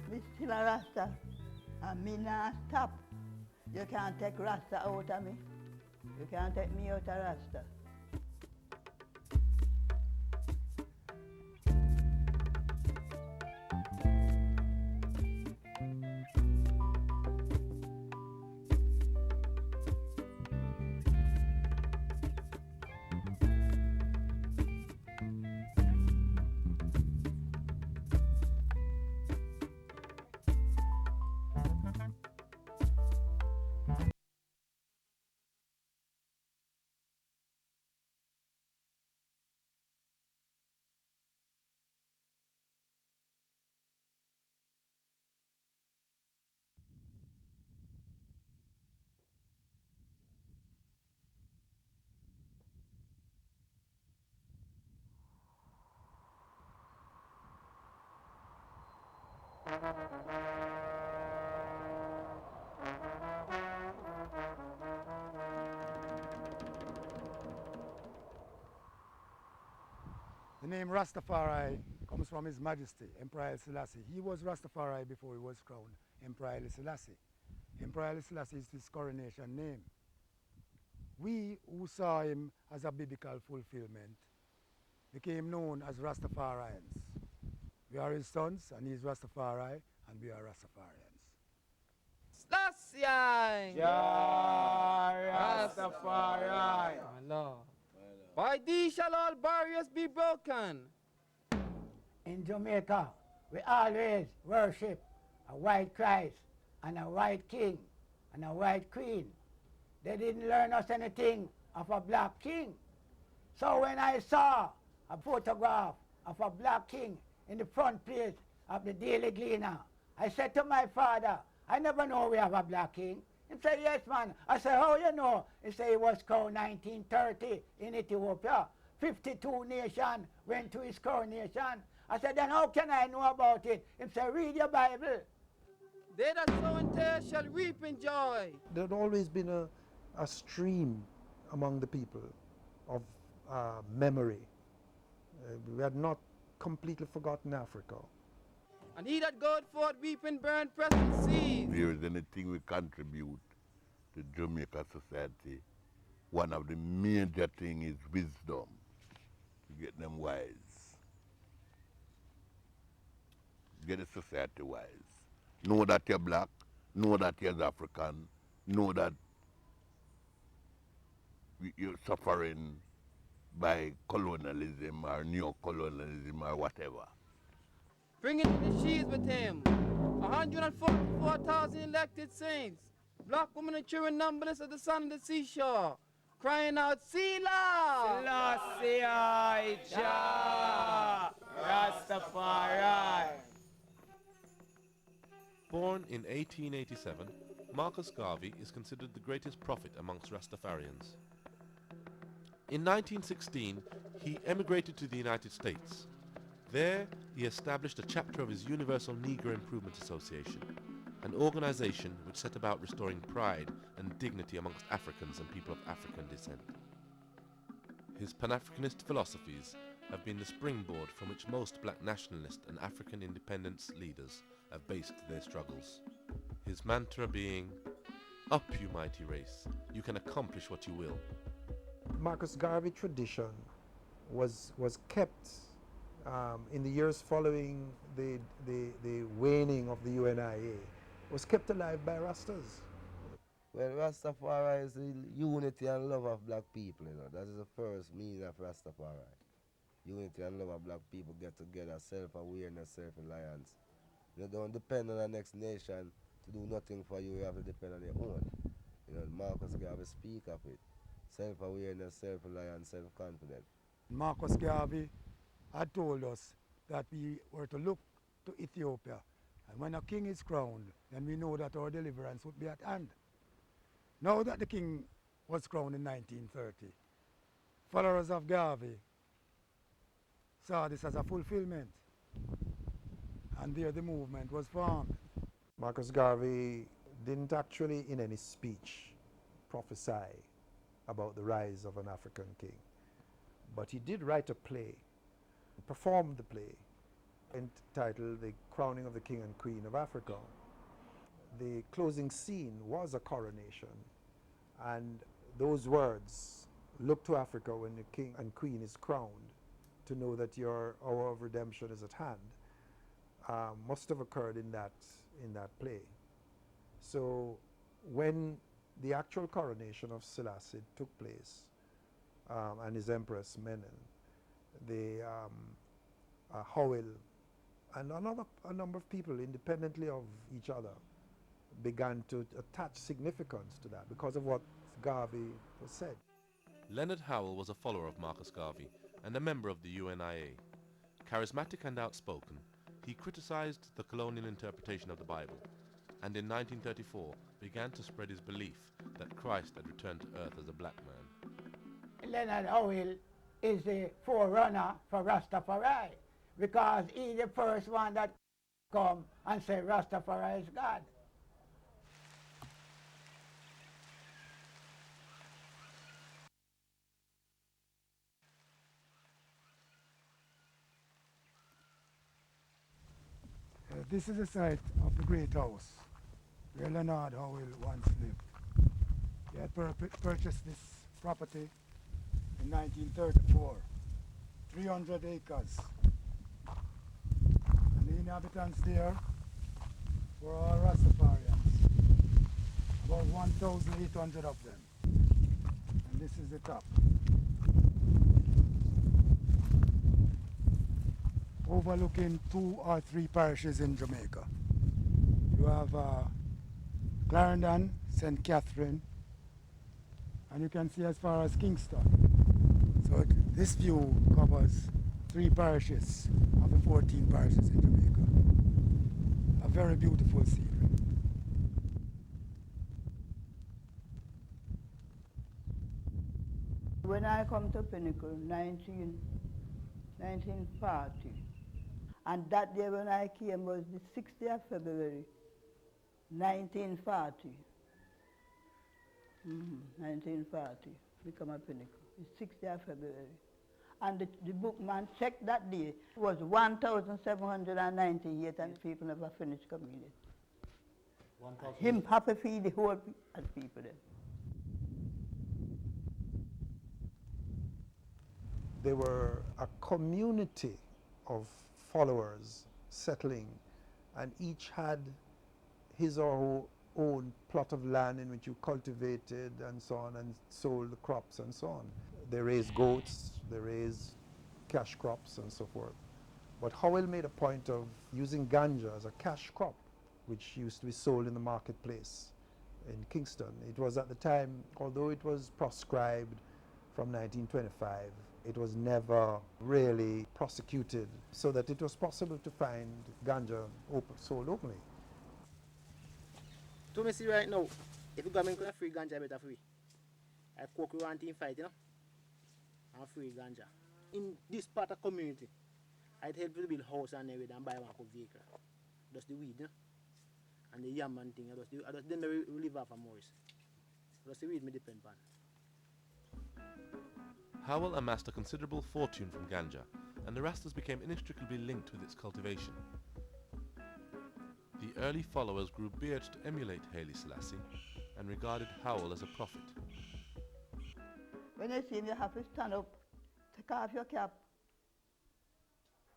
Me still a Rasta, and me not stop. You can't take Rasta out of me. You can't take me out of Rasta. The name Rastafari comes from His Majesty, Emperor Haile Selassie. He was Rastafari before he was crowned Emperor Haile Selassie. Emperor Haile Selassie is his coronation name. We who saw him as a biblical fulfillment became known as Rastafarians. We are his sons and he is Rastafari and we are Rastafarians. Selassie! Jah Rastafari! My Lord. By thee shall all barriers be broken. In Jamaica, we always worship a white Christ and a white king and a white queen. They didn't learn us anything of a black king. So when I saw a photograph of a black king in the front page of the Daily Gleaner, I said to my father, I never know we have a black king. He said, yes, man. I said, how you know? He said, it was crowned 1930 in Ethiopia. 52 nations went to his coronation. I said, then how can I know about it? He said, read your Bible. They that sow in tears shall reap in joy. There had always been a stream among the people of memory. We had not completely forgotten Africa. And he that goeth forth weeping burn present seed. If there is anything we contribute to Jamaica society, one of the major things is wisdom, to get them wise. Get the society wise. Know that you're black, know that you're African, know that you're suffering by colonialism or neo-colonialism or whatever. Bringing the sheaves with him. 144,000 elected saints. Black women and children numberless at the sun of the seashore. Crying out, Selah! Selassie Jah Rastafari. Born in 1887, Marcus Garvey is considered the greatest prophet amongst Rastafarians. In 1916, he emigrated to the United States. There, he established a chapter of his Universal Negro Improvement Association, an organization which set about restoring pride and dignity amongst Africans and people of African descent. His Pan-Africanist philosophies have been the springboard from which most black nationalist and African independence leaders have based their struggles. His mantra being, "Up, you mighty race, you can accomplish what you will." Marcus Garvey tradition was kept in the years following the waning of the UNIA, was kept alive by Rastas. Well, Rastafari is the unity and love of black people, you know. That is the first meaning of Rastafari. Unity and love of black people get together, self-awareness, self-reliance. You don't depend on the next nation to do nothing for you, you have to depend on your own. You know, Marcus Garvey speak of it. Self-awareness, self-reliance, self-confidence. Marcus Garvey had told us that we were to look to Ethiopia. And when a king is crowned, then we know that our deliverance would be at hand. Now that the king was crowned in 1930, followers of Garvey saw this as a fulfillment. And there the movement was formed. Marcus Garvey didn't actually in any speech prophesy about the rise of an African king, but he did write a play, performed the play, entitled The Crowning of the King and Queen of Africa. The closing scene was a coronation, and those words, "Look to Africa when the king and queen is crowned, to know that your hour of redemption is at hand," must have occurred in that play. So when the actual coronation of Selassie took place, and his Empress Menen, the Howell and a number of people, independently of each other, began to attach significance to that because of what Garvey was said. Leonard Howell was a follower of Marcus Garvey and a member of the UNIA. Charismatic and outspoken, he criticized the colonial interpretation of the Bible, and in 1934 began to spread his belief that Christ had returned to earth as a black man. Leonard Howell is the forerunner for Rastafari because he's the first one that come and say Rastafari is God. This is the site of the Great House where Leonard Howell once lived. He had purchased this property in 1934, 300 acres. And the inhabitants there were all Rastafarians, about 1,800 of them. And this is the top. Overlooking 2 or 3 parishes in Jamaica. You have Clarendon, St. Catherine, and you can see as far as Kingston. So this view covers 3 parishes of the 14 parishes in Jamaica. A very beautiful scenery. When I come to Pinnacle, 1940, and that day when I came was the 6th day of February, 1940. 1940, we come to Pinnacle. The 6th day of February. And the bookman checked that day. It was 1,798 and people never finished coming yet. Him have to feed the whole people then. There were a community of followers settling, and each had his or her own plot of land in which you cultivated and so on and sold the crops and so on. They raised goats, they raised cash crops and so forth. But Howell made a point of using ganja as a cash crop, which used to be sold in the marketplace in Kingston. It was at the time, although it was proscribed from 1925, it was never really prosecuted, so that it was possible to find ganja sold openly. To me see right now, if the government could free ganja, better free. I cook one team fight, you know, and free ganja. In this part of community, I'd help to build house and everything and buy one vehicle. Just the weed, you know, and the yam and thing. I just then we live off of Morris. Just the weed me depend on. Howell amassed a considerable fortune from ganja, and the Rastas became inextricably linked with its cultivation. The early followers grew beards to emulate Haile Selassie and regarded Howell as a prophet. When you see him, you have to stand up, take off your cap,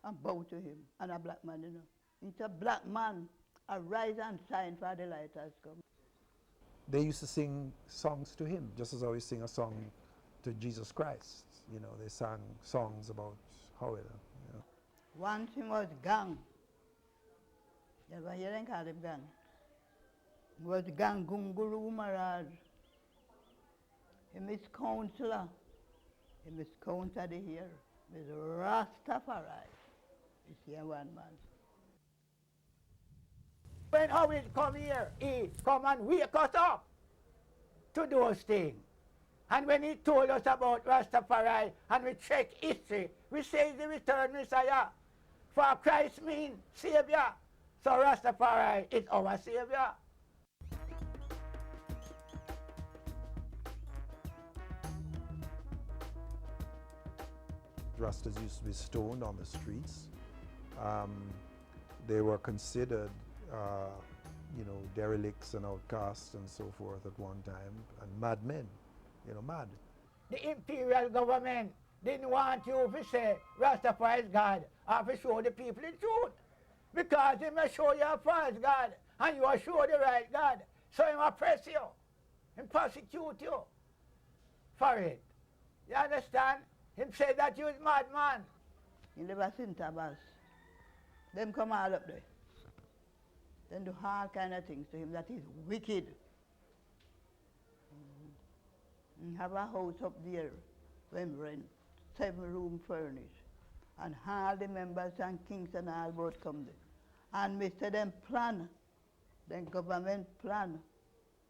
and bow to him. And a black man, you know. It's a black man, arise and shine, for the light has come. They used to sing songs to him, just as I always sing a song to Jesus Christ. You know, they sang songs about Howell. You know. Once he was gang. You ever hear them call him gang? He was gang Gunguru Maraj. He is counselor. He is counselor here. He is Rastafari. He's here one man. When Howell come here, he come and wake us up to those things. And when he told us about Rastafari and we check history, we say the return Messiah. For Christ means Savior. So Rastafari is our Savior. Rastas used to be stoned on the streets. Um, they were considered, derelicts and outcasts and so forth at one time, and madmen, mad. The imperial government didn't want you to say Rastafari is God or to show the people the truth. Because they may show you a false God and you are show the right God. So he oppress you and persecute you for it. You understand? Him say that you is madman. He never seen Tabas. Them come all up there. Then do all kind of things to him that is wicked. And have a house up there when rent, 7-room furnished. And all the members and kings and all both come there. And we say them plan, then government plan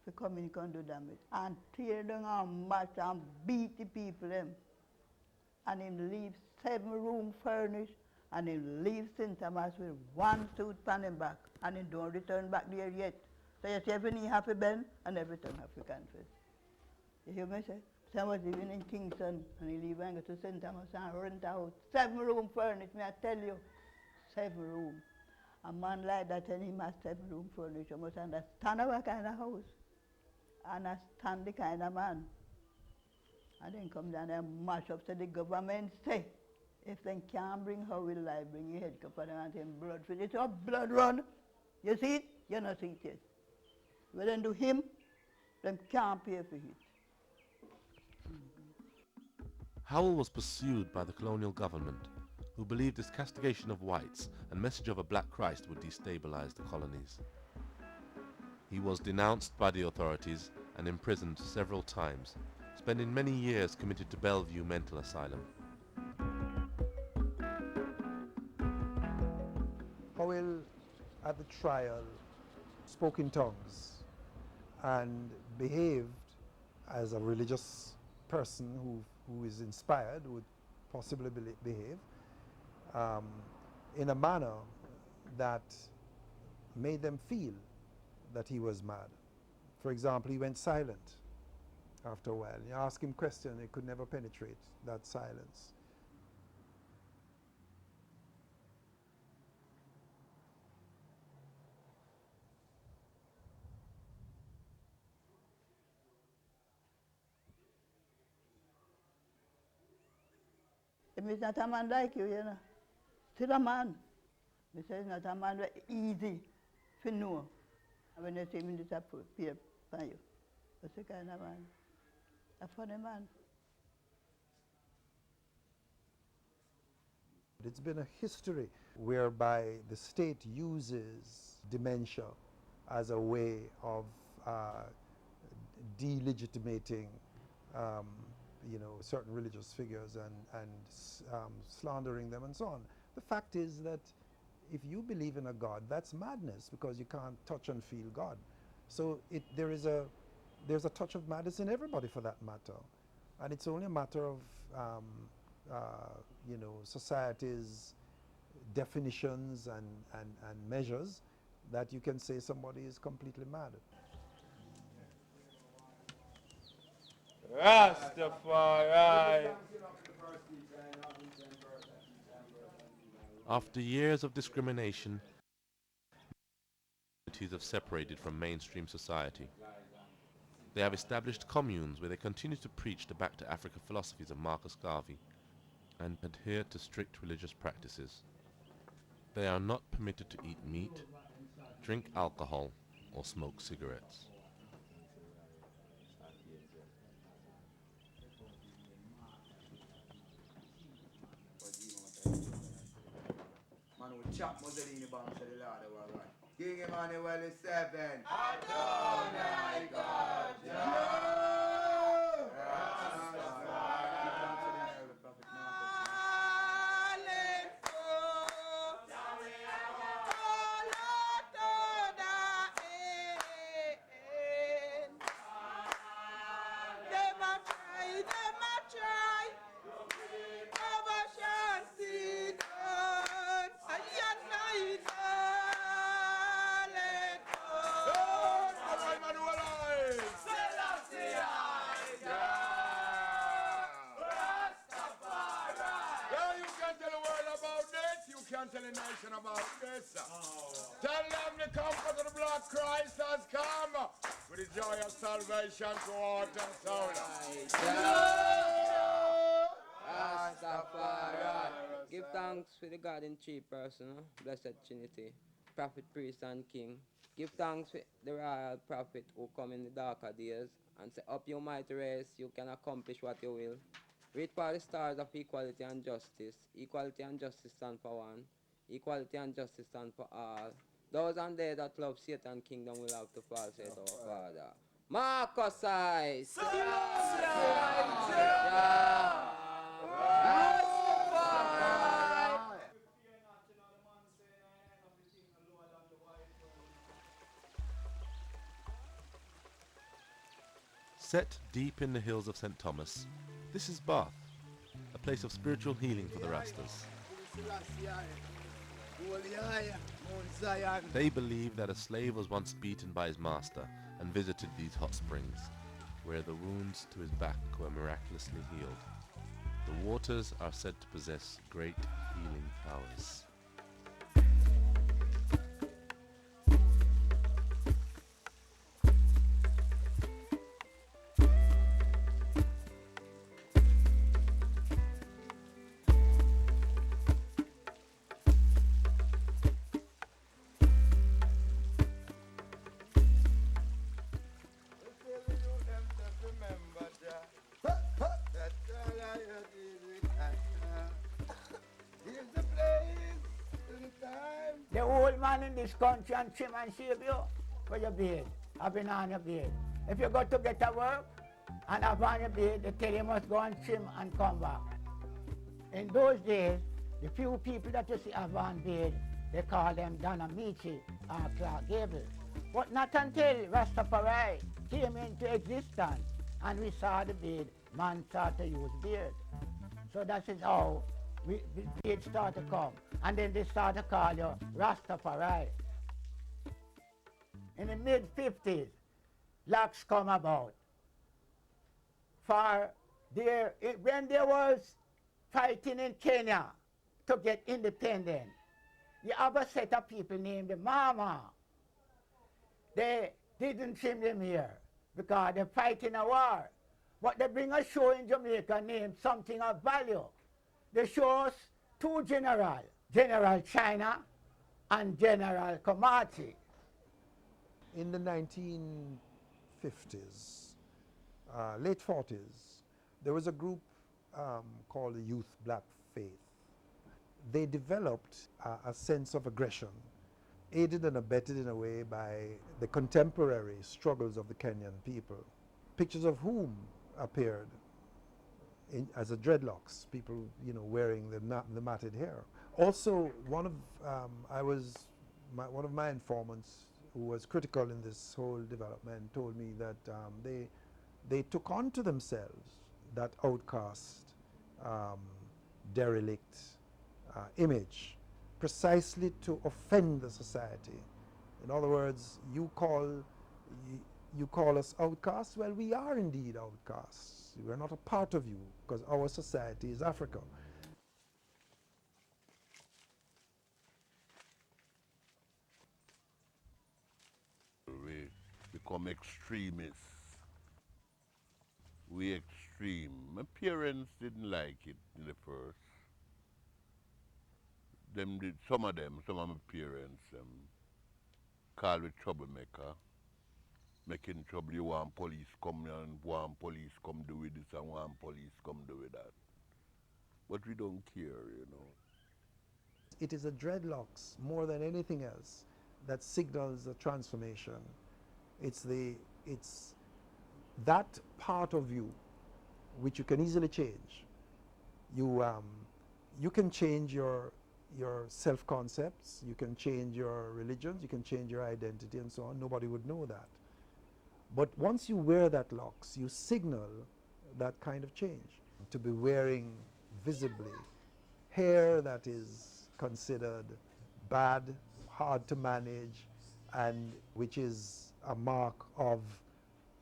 to come in and do damage. And tear down and mash and beat the people them. And him leave 7-room furnished, and him leave St. Thomas with 1 suit on him back, and he don't return back there yet. So you see, every knee have to bend, and every tongue have to confess. You hear me say? So I was living in Kingston, and he leave and go to St. Thomas and rent a house. 7-room furnished, may I tell you, 7-room. A man like that, and him has 7-room furnished, you must understand what kind of house, understand the kind of man. And then come down and mash up to the government say, if they can't bring how will I bring your head cup and want him blood for it. So blood run. You see it? You not see it yet. When they do him, them can't pay for it. Howell was pursued by the colonial government, who believed his castigation of whites and message of a black Christ would destabilize the colonies. He was denounced by the authorities and imprisoned several times, spending many years committed to Bellevue Mental Asylum. Howell, at the trial, spoke in tongues and behaved as a religious person who is inspired, would possibly behave, in a manner that made them feel that he was mad. For example, he went silent after a while. You ask him questions, he could never penetrate that silence. If it's not a man like you, you know, still a man. They say it's not a man that easy to know. And when they see him disappear from you, what's the kind of man? A funny man. It's been a history whereby the state uses dementia as a way of delegitimating certain religious figures and slandering them and so on. The fact is that if you believe in a God, that's madness, because you can't touch and feel God. So there's a touch of madness in everybody, for that matter. And it's only a matter of society's definitions and measures that you can say somebody is completely mad. Rastafari. After years of discrimination, communities have separated from mainstream society. They have established communes where they continue to preach the back to Africa philosophies of Marcus Garvey and adhere to strict religious practices. They are not permitted to eat meat, drink alcohol, or smoke cigarettes. Chap Mussolini bomb to the Lord of our God. King Emmanuel is 7. Adonai God. Selassie! can't tell the nation about this. Tell them the comfort of the blood Christ has come with the joy of salvation to heart and soul. Rastafari. Give thanks for the God in three person, blessed Trinity, prophet, priest, and king. Give thanks for the royal prophet who come in the darker days and say, up your mighty race, you can accomplish what you will. Read for the stars of equality and justice. Equality and justice stand for one. Equality and justice stand for all. Those and they that love Satan kingdom will have to fall, said our Father. Marcus I. Set deep in the hills of St. Thomas, this is Bath, a place of spiritual healing for the Rastas. They believe that a slave was once beaten by his master and visited these hot springs, where the wounds to his back were miraculously healed. The waters are said to possess great healing powers. The old man in this country and trim and shave you for your beard, having on your beard. If you go to get a work and have on your beard, they tell you must go and trim and come back. In those days, the few people that you see have on beard, they call them Donna Michi or Clark Gable. But not until Rastafari came into existence and we saw the beard, man started to use beard. So that is how the beard started to come. And then they started to call you Rastafari. In the mid-50s, locks come about. When there was fighting in Kenya to get independent, you have a set of people named the Mama. They didn't trim them here because they're fighting a war. But they bring a show in Jamaica named Something of Value. They show us two generals, General China and General Komachi. In the 1950s, late 40s, there was a group called the Youth Black Faith. They developed a sense of aggression, aided and abetted in a way by the contemporary struggles of the Kenyan people, pictures of whom appeared as a dreadlocks, people wearing the matted hair. Also, one of my informants who was critical in this whole development told me that they took on to themselves that outcast, derelict image precisely to offend the society. In other words, you call us outcasts. Well, we are indeed outcasts. We're not a part of you because our society is Africa. We become extremists. We extreme. My parents didn't like it in the first. Some of my parents call me troublemaker. Making trouble, you want police come and want police come do with this and want police come do with that. But we don't care. It is a dreadlocks more than anything else that signals a transformation. It's that part of you which you can easily change. You can change your self-concepts, you can change your religions, you can change your identity and so on. Nobody would know that. But once you wear that locks, you signal that kind of change. To be wearing visibly hair that is considered bad, hard to manage, and which is a mark of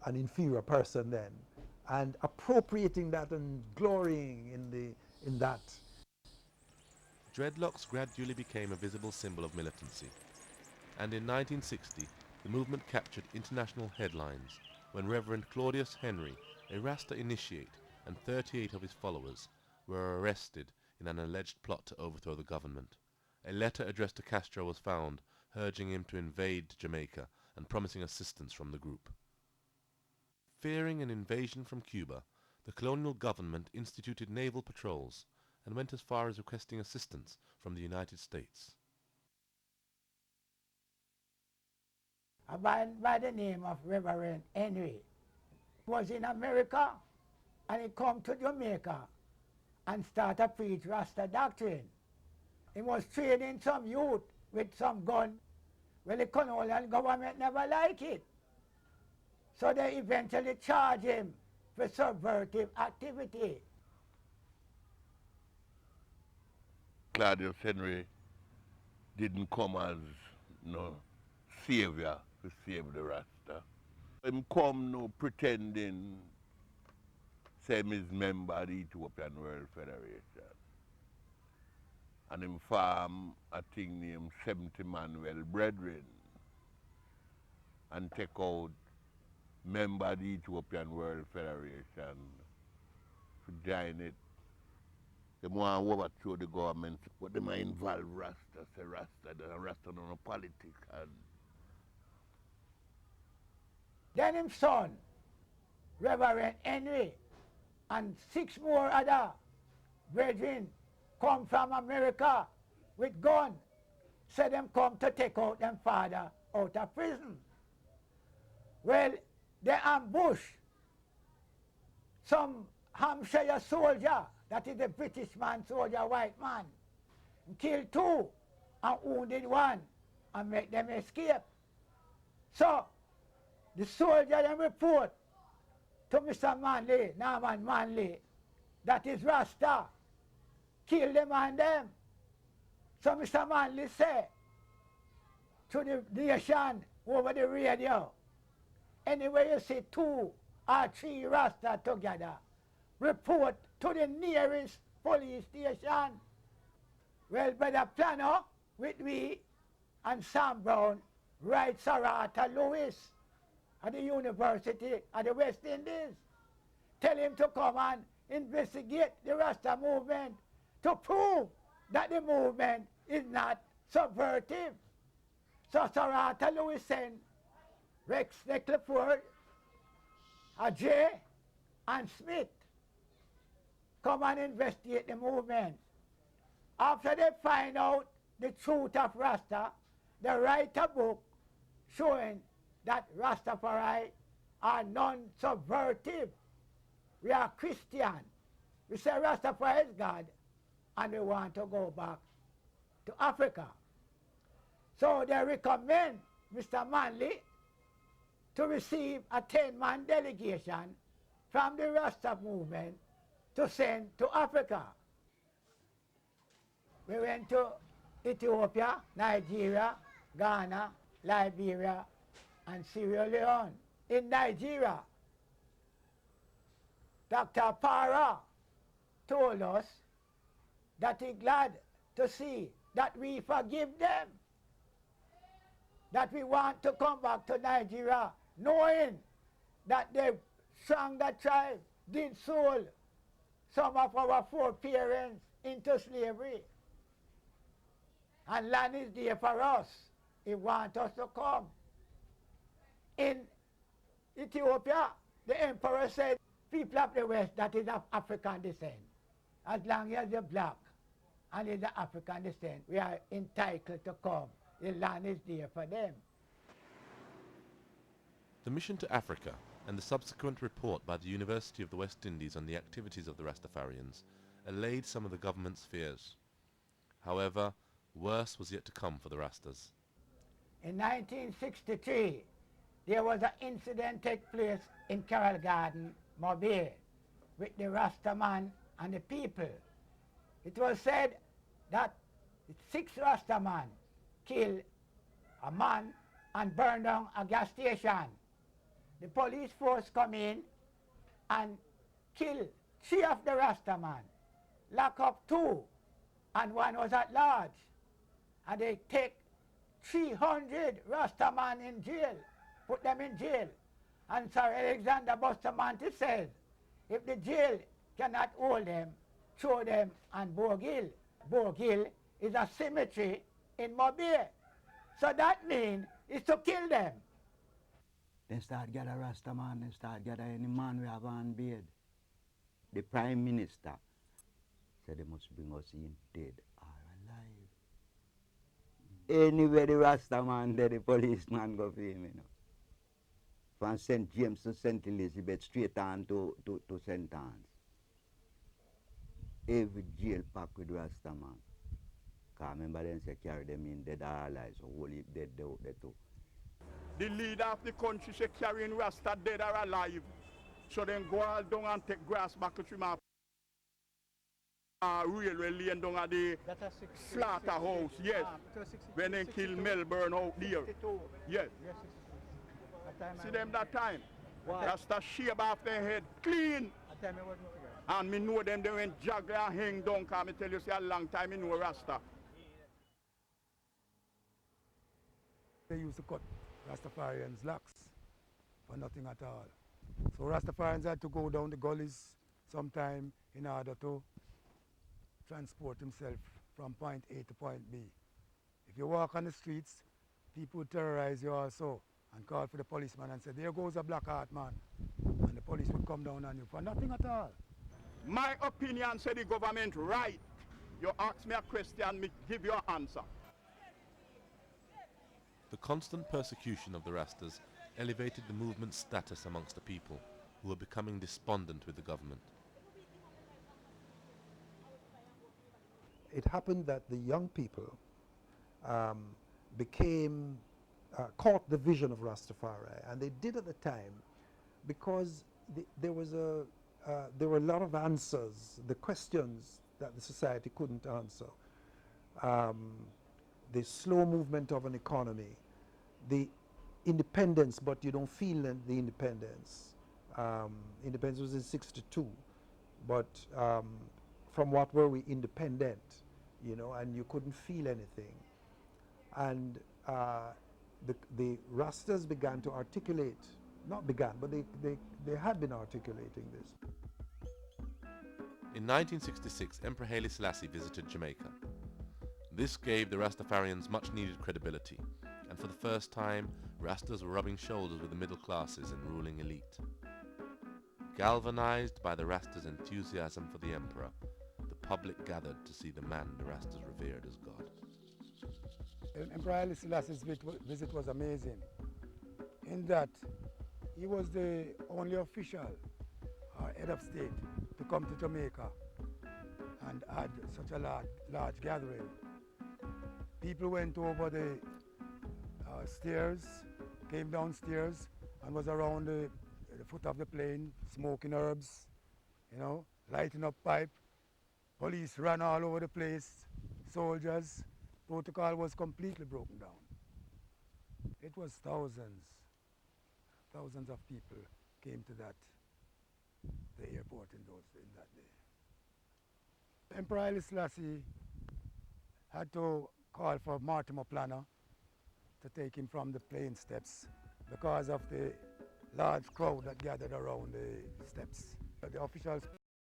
an inferior person then, and appropriating that and glorying in that. dreadlocks gradually became a visible symbol of militancy, and in 1960 the movement captured international headlines when Reverend Claudius Henry, a Rasta initiate, and 38 of his followers were arrested in an alleged plot to overthrow the government. A letter addressed to Castro was found, urging him to invade Jamaica and promising assistance from the group. Fearing an invasion from Cuba, the colonial government instituted naval patrols and went as far as requesting assistance from the United States. A man by the name of Reverend Henry was in America, and he come to Jamaica and start to preach Rasta doctrine. He was training some youth with some gun. Well, the colonial government never like it. So they eventually charge him for subversive activity. Claudius Henry didn't come as no savior to save the Rasta. Him come no pretending say him is member of the Ethiopian World Federation. And him farm a thing named 70 Manuel Brethren and take out member of the Ethiopian World Federation to join it. They want to overthrow the government, but they might involve Rasta, say Rasta, Rasta don't know politics. And then his son, Reverend Henry, and 6 more other brethren come from America with gun. Said them come to take out them father out of prison. Well, they ambush some Hampshire soldier, that is a British man soldier, white man, kill 2 and wounded 1 and make them escape. So the soldier then report to Mr. Manley, Norman Manley, that is Rasta, kill them and them. So Mr. Manley say to the nation over the radio, anyway you see 2 or 3 Rasta together, report to the nearest police station. Well, Brother Plano with me and Sam Brown write Sarata Lewis at the University of the West Indies. Tell him to come and investigate the Rasta movement to prove that the movement is not subversive. So Sarata Lewis sent Rex Neckleford, Ajay, and Smith come and investigate the movement. After they find out the truth of Rasta, they write a book showing that Rastafari are non-subversive. We are Christian. We say Rastafari is God, and we want to go back to Africa. So they recommend Mr. Manley to receive a 10-man delegation from the Rasta movement to send to Africa. We went to Ethiopia, Nigeria, Ghana, Liberia, and Sierra Leone. In Nigeria, Dr. Para told us that he's glad to see that we forgive them, that we want to come back to Nigeria, knowing that they strong that tribe, did sold some of our foreparents into slavery. And land is there for us. He wants us to come. In Ethiopia, the emperor said, people of the West that is of African descent, as long as you're black and is of African descent, we are entitled to come. The land is there for them. The mission to Africa and the subsequent report by the University of the West Indies on the activities of the Rastafarians allayed some of the government's fears. However, worse was yet to come for the Rastas. In 1963, there was an incident take place in Carroll Garden, Mobile, with the Rastaman and the people. It was said that 6 Rastaman killed a man and burned down a gas station. The police force come in and kill 3 of the Rastaman, lock up 2, and one was at large. And they take 300 Rastaman in jail, put them in jail. And Sir Alexander Bustamante says, if the jail cannot hold them, throw them on Bourgill. Bourgill is a cemetery in Mobile. So that means is to kill them. Then start gather Rastaman, then start gather any man we have on bed. The Prime Minister said they must bring us in dead or alive. Anywhere the Rastaman there, the policeman go for him, you know. From St. James to St. Elizabeth, straight on to St. Anne's. Every jail packed with Rastaman. Because remember them say carry them in dead or alive, so whole heap dead out there too. The leader of the country say carrying Rasta dead or alive. So then go all down and take grass back to him railway lane down at the slaughterhouse, yes. When they kill Melbourne out there. Yes. See them that time? Rasta shave off their head clean. And me know them, they went jagger and hang down, because me tell you, see a long time me know Rasta. They used to cut Rastafarians' locks for nothing at all. So Rastafarians had to go down the gullies sometime in order to transport himself from point A to point B. If you walk on the streets, people would terrorize you also and call for the policeman and say, there goes a black heart man. And the police would come down on you for nothing at all. My opinion say the government right. You ask me a question, me give you an answer. The constant persecution of the Rastas elevated the movement's status amongst the people, who were becoming despondent with the government. It happened that the young people caught the vision of Rastafari, and they did at the time because there were a lot of answers, the questions that the society couldn't answer. The slow movement of an economy, the independence, but you don't feel the independence. Independence was in '62, but from what were we independent, you know, and you couldn't feel anything. And the Rastas began to articulate, not began, but they had been articulating this. In 1966, Emperor Haile Selassie visited Jamaica. This gave the Rastafarians much needed credibility, and for the first time, Rastas were rubbing shoulders with the middle classes and ruling elite. Galvanized by the Rastas' enthusiasm for the emperor, the public gathered to see the man the Rastas revered as God. Emperor Haile Selassie's visit was amazing in that he was the only official or head of state to come to Jamaica and had such a large gathering. People went over the stairs, came downstairs and was around the foot of the plane, smoking herbs, you know, lighting up pipe. Police ran all over the place, soldiers. Protocol was completely broken down. It was thousands of people came to the airport in that day. Emperor Haile Selassie had to call for Mortimer Planner to take him from the plane steps because of the large crowd that gathered around the steps. The officials